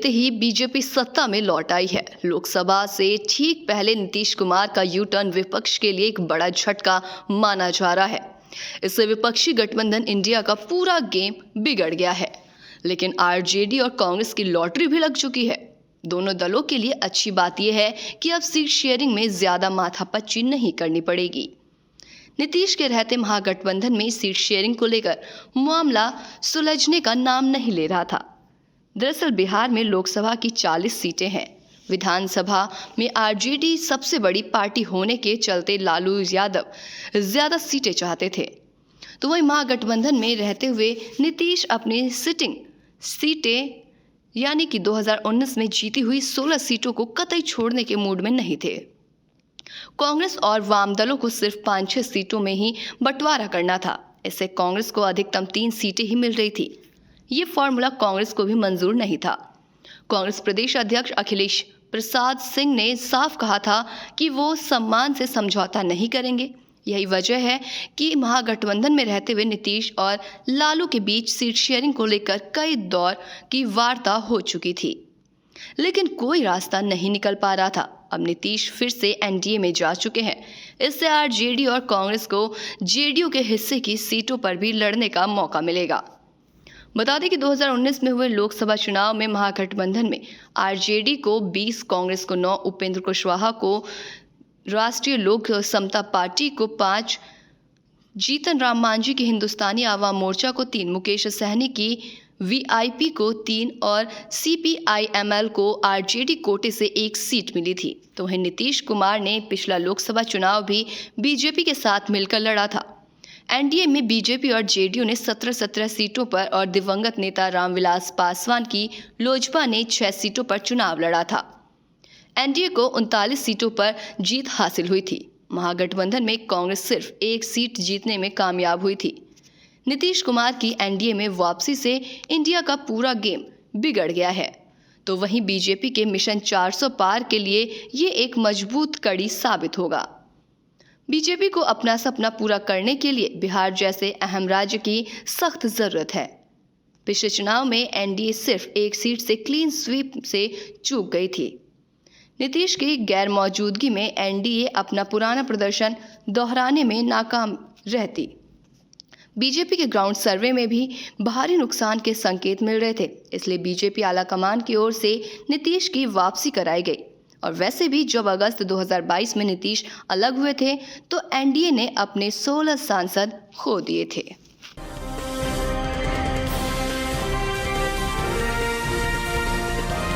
ही BJP सत्ता में लौट आई है। लोकसभा से ठीक पहले नीतीश कुमार का यू टर्न विपक्ष के लिए एक बड़ा झटका माना जा रहा है। इससे विपक्षी गठबंधन इंडिया का पूरा गेम बिगड़ गया है। लेकिन आरजेडी और कांग्रेस की लॉटरी भी लग चुकी है। दोनों दलों के लिए अच्छी बात यह है कि अब सीट शेयरिंग में ज्यादा माथापच्ची नहीं करनी पड़ेगी। नीतीश के रहते महागठबंधन में सीट शेयरिंग को लेकर मामला सुलझने का नाम नहीं ले रहा था। दरअसल बिहार में लोकसभा की 40 सीटें हैं। विधानसभा में आरजेडी सबसे बड़ी पार्टी होने के चलते लालू यादव ज्यादा सीटें चाहते थे। तो वहीं महागठबंधन में रहते हुए नीतीश अपनी सिटिंग सीटें यानी कि 2019 में जीती हुई 16 सीटों को कतई छोड़ने के मूड में नहीं थे। कांग्रेस और वाम दलों को सिर्फ 5-6 सीटों में ही बंटवारा करना था। इससे कांग्रेस को अधिकतम 3 सीटें ही मिल रही थी। ये फॉर्मूला कांग्रेस को भी मंजूर नहीं था। कांग्रेस प्रदेश अध्यक्ष अखिलेश प्रसाद सिंह ने साफ कहा था कि वो सम्मान से समझौता नहीं करेंगे। यही वजह है कि महागठबंधन में रहते हुए नीतीश और लालू के बीच सीट शेयरिंग को लेकर कई दौर की वार्ता हो चुकी थी, लेकिन कोई रास्ता नहीं निकल पा रहा था। अब नीतीश फिर से एनडीए में जा चुके हैं। इससे आरजेडी और कांग्रेस को जेडीयू के हिस्से की सीटों पर भी लड़ने का मौका मिलेगा। बता दें कि 2019 में हुए लोकसभा चुनाव में महागठबंधन में आरजेडी को 20, कांग्रेस को 9, उपेंद्र कुशवाहा को राष्ट्रीय लोक समता पार्टी को 5, जीतन राम मांझी की हिंदुस्तानी आवाम मोर्चा को 3, मुकेश सहनी की वीआईपी को 3 और सीपीआईएमएल को आरजेडी कोटे से 1 सीट मिली थी। तो वहीं नीतीश कुमार ने पिछला लोकसभा चुनाव भी बीजेपी के साथ मिलकर लड़ा था। एनडीए में बीजेपी और जेडीयू ने 17 सीटों पर और दिवंगत नेता रामविलास पासवान की लोजपा ने 6 सीटों पर चुनाव लड़ा था। एनडीए को 39 सीटों पर जीत हासिल हुई थी। महागठबंधन में कांग्रेस सिर्फ 1 सीट जीतने में कामयाब हुई थी। नीतीश कुमार की एनडीए में वापसी से इंडिया का पूरा गेम बिगड़ गया है। तो वहीं बीजेपी के मिशन 400 पार के लिए ये एक मजबूत कड़ी साबित होगा। बीजेपी को अपना सपना पूरा करने के लिए बिहार जैसे अहम राज्य की सख्त जरूरत है। पिछले चुनाव में एनडीए सिर्फ 1 सीट से क्लीन स्वीप से चूक गई थी। नीतीश की गैर मौजूदगी में एनडीए अपना पुराना प्रदर्शन दोहराने में नाकाम रहती। बीजेपी के ग्राउंड सर्वे में भी भारी नुकसान के संकेत मिल रहे थे। इसलिए बीजेपी आलाकमान की ओर से नीतीश की वापसी कराई गई। और वैसे भी जब अगस्त 2022 में नीतीश अलग हुए थे तो एनडीए ने अपने 16 सांसद खो दिए थे।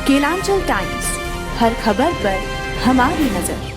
केलांचल टाइम्स, हर खबर पर हमारी नजर।